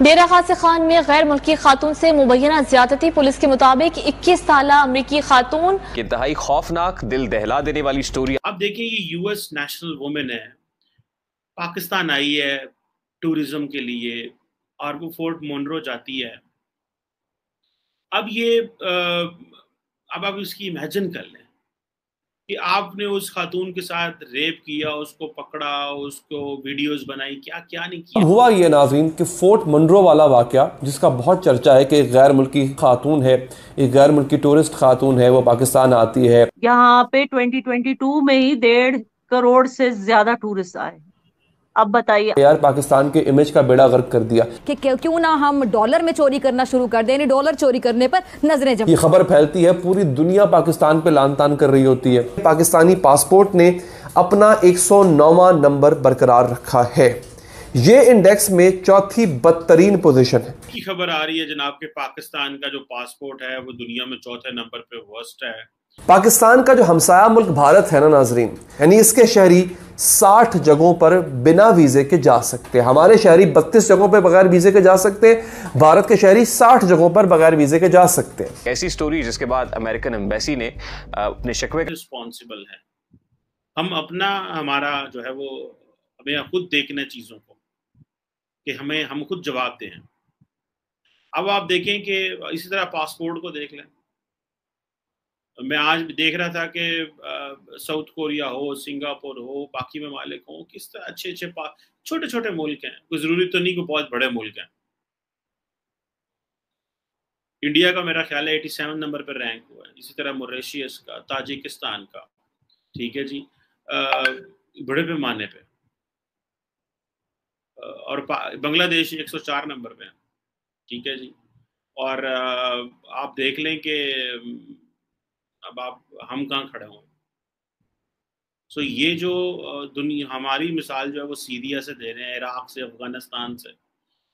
डेरा गाजी खान में गैर मुल्की खातून से मुबैना ज्यादती। पुलिस के मुताबिक 21 साल अमरीकी खातून। इंतहाई खौफनाक, दिल दहला देने वाली स्टोरी। अब देखिए, ये यूएस नेशनल वुमेन है, पाकिस्तान आई है टूरिज्म के लिए और वो फोर्ट मोनरो जाती है। अब ये अब आप इसकी इमेजिन कर लें कि आपने उस खातून के साथ रेप किया, उसको पकड़ा, उसको वीडियोस बनाई, क्या क्या नहीं किया। हुआ ये नाज़रीन कि फोर्ट मोनरो वाला वाक़या जिसका बहुत चर्चा है कि एक गैर मुल्की खातून है, एक गैर मुल्की टूरिस्ट खातून है, वो पाकिस्तान आती है। यहाँ पे 2022 में ही 1.5 करोड़ से ज्यादा टूरिस्ट आए। अब बताइए यार, पाकिस्तान के इमेज का बेड़ा गर्क कर दिया कि क्यों ना हम डॉलर में चोरी करना शुरू कर दें। डॉलर चोरी करने पर नजरें जम। ये खबर फैलती है, पूरी दुनिया पाकिस्तान पे लान तान कर रही होती है। पाकिस्तानी पासपोर्ट ने अपना 109वां नंबर बरकरार रखा है। ये इंडेक्स में चौथी बदतरीन पोजीशन है। की खबर आ रही है जनाब के पाकिस्तान का जो पासपोर्ट है वो दुनिया में चौथे नंबर पे वर्स्ट है। पाकिस्तान का जो हमसाया मुल्क भारत है ना नाजरीन, यानी इसके शहरी 60 जगहों पर बिना वीजे के जा सकते हैं। हमारे शहरी 32 जगहों पर बगैर वीजे के जा सकते हैं, भारत के शहरी 60 जगहों पर बगैर वीजे के जा सकते हैं। ऐसी स्टोरी जिसके बाद अमेरिकन एम्बेसी ने अपने शिकवे रिस्पॉन्सिबल है। हम हमारा जो है वो हमें खुद देखना चीजों को कि हम खुद जवाब दें। अब आप देखें कि इसी तरह पासपोर्ट को देख लें। मैं आज देख रहा था कि साउथ कोरिया हो, सिंगापुर हो, बाकी ममालिक हो, किस तरह अच्छे अच्छे छोटे छोटे मुल्क हैं। कोई जरूरी तो नहीं कि बहुत बड़े मुल्क हैं। इंडिया का मेरा ख्याल है 87 नंबर पर रैंक हुआ है। इसी तरह मॉरिशस का, ताजिकिस्तान का, ठीक है जी, बड़े पैमाने पे। और बांग्लादेश 104 नंबर पे है, ठीक है जी। और आप देख लें कि अब हम कहाँ खड़े हों। सो ये जो दुनिया हमारी मिसाल जो है वो सीरिया से दे रहे हैं, इराक से, अफगानिस्तान से।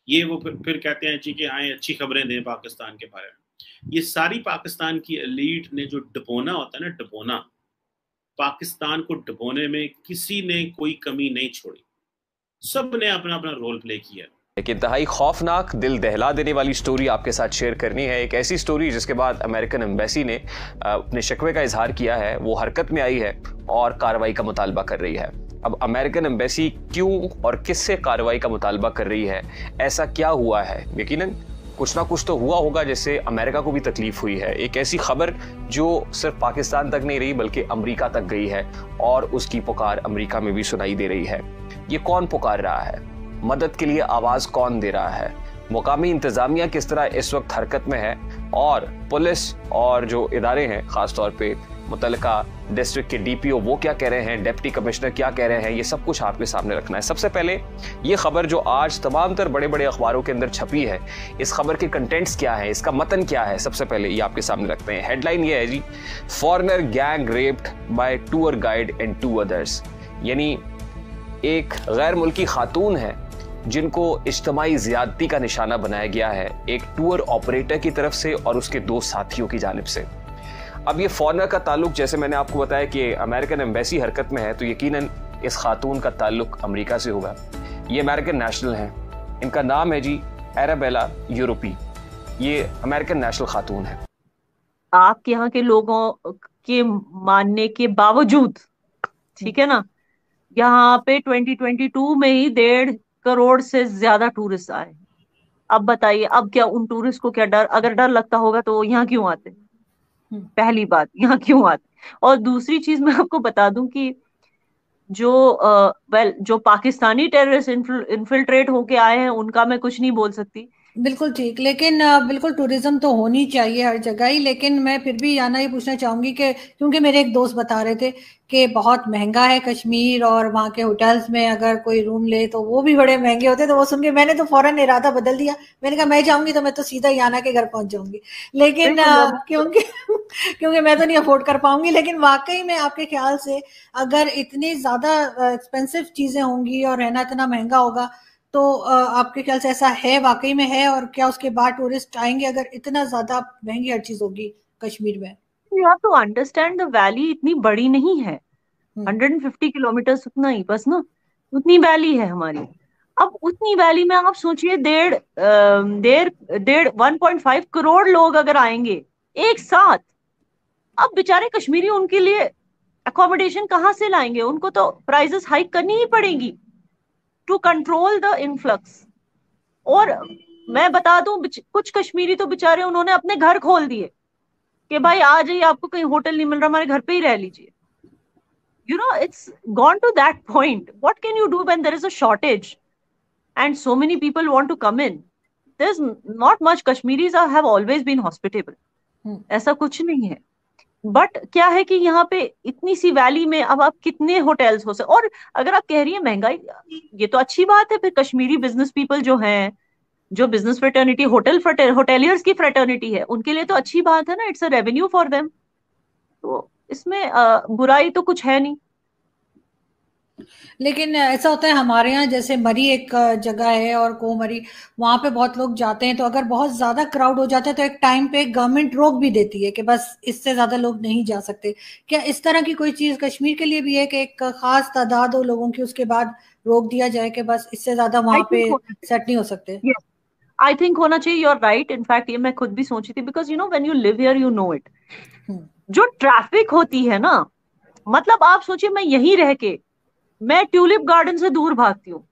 ये वो फिर कहते हैं जी कि आए अच्छी खबरें दें पाकिस्तान के बारे में। ये सारी पाकिस्तान की एलीट ने जो डबोना होता है ना, डबोना, पाकिस्तान को डबोने में किसी ने कोई कमी नहीं छोड़ी। सब ने अपना अपना रोल प्ले किया। एक इंतहाई खौफनाक, दिल दहला देने वाली स्टोरी आपके साथ शेयर करनी है। एक ऐसी स्टोरी जिसके बाद अमेरिकन एम्बेसी ने अपने शिकवे का इजहार किया है, वो हरकत में आई है और कार्रवाई का मुतालबा कर रही है। अब अमेरिकन एम्बेसी क्यों और किससे कार्रवाई का मुतालबा कर रही है, ऐसा क्या हुआ है? यकीनन कुछ ना कुछ तो हुआ होगा जिससे अमेरिका को भी तकलीफ हुई है। एक ऐसी खबर जो सिर्फ पाकिस्तान तक नहीं रही बल्कि अमेरिका तक गई है और उसकी पुकार अमेरिका में भी सुनाई दे रही है। ये कौन पुकार रहा है? मदद के लिए आवाज कौन दे रहा है? मुकामी इंतजामिया किस तरह इस वक्त हरकत में है? और पुलिस और जो इदारे हैं, खासतौर पे मुतलका डिस्ट्रिक्ट के डीपीओ, वो क्या कह रहे हैं, डिप्टी कमिश्नर क्या कह रहे हैं, ये सब कुछ आपके सामने रखना है। सबसे पहले ये खबर जो आज तमाम तर बड़े बड़े अखबारों के अंदर छपी है, इस खबर के कंटेंट्स क्या है, इसका मतन क्या है, सबसे पहले ये आपके सामने रखते हैं। हेडलाइन ये है जी, foreigner gang raped by tour guide and 2 others. यानी एक गैर मुल्की खातून है जिनको इज्तमाई ज़्यादती का निशाना बनाया गया है एक टूर ऑपरेटर की तरफ से और उसके 2 साथियों की जानिब से। अब ये फॉरेनर का ताल्लुक, जैसे मैंने आपको बताया कि अमेरिकन एम्बेसी हरकत में है, तो यकीनन इस खातून का ताल्लुक अमेरिका से होगा। ये अमेरिकन नेशनल हैं, इनका नाम है जी एराबेला यूरोपी। ये अमेरिकन नेशनल खातून है। आपके यहाँ के लोगों के मानने के बावजूद, ठीक है ना, यहाँ पे 2022 में ही 1.5 करोड़ से ज्यादा टूरिस्ट आए। अब बताइए, अब क्या उन टूरिस्ट को क्या डर, अगर डर लगता होगा तो यहाँ क्यों आते? पहली बात, यहाँ क्यों आते? और दूसरी चीज मैं आपको बता दूं कि जो पाकिस्तानी टेररिस्ट इन्फिल्ट्रेट होके आए हैं उनका मैं कुछ नहीं बोल सकती। बिल्कुल ठीक, लेकिन बिल्कुल टूरिज्म तो होनी चाहिए हर जगह ही। लेकिन मैं फिर भी याना ये पूछना चाहूंगी कि क्योंकि मेरे एक दोस्त बता रहे थे कि बहुत महंगा है कश्मीर और वहाँ के होटल्स में अगर कोई रूम ले तो वो भी बड़े महंगे होते हैं। तो वो सुन के मैंने तो फौरन इरादा बदल दिया। मैंने कहा मैं जाऊंगी तो मैं तो सीधा याना के घर पहुंच जाऊंगी, लेकिन क्योंकि मैं तो नहीं अफोर्ड कर पाऊंगी। लेकिन वाकई में आपके ख्याल से अगर इतनी ज्यादा एक्सपेंसिव चीजें होंगी और रहना इतना महंगा होगा तो आपके ख्याल से ऐसा है, वाकई में है? और क्या उसके बाद टूरिस्ट आएंगे अगर इतना ज्यादा महंगी हर चीज होगी कश्मीर में? You have to understand the valley इतनी बड़ी नहीं है, 150 किलोमीटर उतना ही बस ना, उतनी वैली है हमारी। अब उतनी वैली में आप सोचिए 1.5 करोड़ लोग अगर आएंगे एक साथ, अब बेचारे कश्मीरी उनके लिए अकोमोडेशन कहाँ से लाएंगे? उनको तो प्राइसेस हाइक करनी ही पड़ेगी टू कंट्रोल द इनफ्लक्स। और मैं बता दूं, कुछ कश्मीरी तो बेचारे उन्होंने अपने घर खोल दिए कि भाई आ जाइए, आपको कहीं होटल नहीं मिल रहा, हमारे घर पे ही रह लीजिए। You know, it's gone to that point. What can you do when there is a shortage and so many people want to come in? There's not much. Kashmiris have always been hospitable. ऐसा कुछ नहीं है। But क्या है कि यहाँ पे इतनी सी वैली में अब आप कितने होटल्स हो सकते? और अगर आप कह रही है महंगाई, ये तो अच्छी बात है। फिर कश्मीरी बिजनेस पीपल जो हैं, जो बिजनेस फ्रेटर्निटी, होटेलियर्स की फ्रेटर्निटी है, उनके लिए तो अच्छी बात है ना। It's a revenue for them. तो इसमें बुराई तो कुछ है नहीं। लेकिन ऐसा होता है हमारे यहाँ, जैसे मरी एक जगह है और कोमरी, वहां पे बहुत लोग जाते हैं, तो अगर बहुत ज्यादा क्राउड हो जाता है तो एक टाइम पे गवर्नमेंट रोक भी देती है कि बस इससे ज्यादा लोग नहीं जा सकते। क्या इस तरह की कोई चीज कश्मीर के लिए भी है कि एक खास तादाद हो लोगों की, उसके बाद रोक दिया जाए कि बस इससे ज्यादा वहां पे सेट नहीं हो सकते? आई थिंक होना चाहिए। You are right. इनफैक्ट ये मैं खुद भी सोची थी, because you know when you live here you know it. जो ट्रैफिक होती है ना, मतलब आप सोचिए मैं यहीं रह के मैं ट्यूलिप गार्डन से दूर भागती हूँ,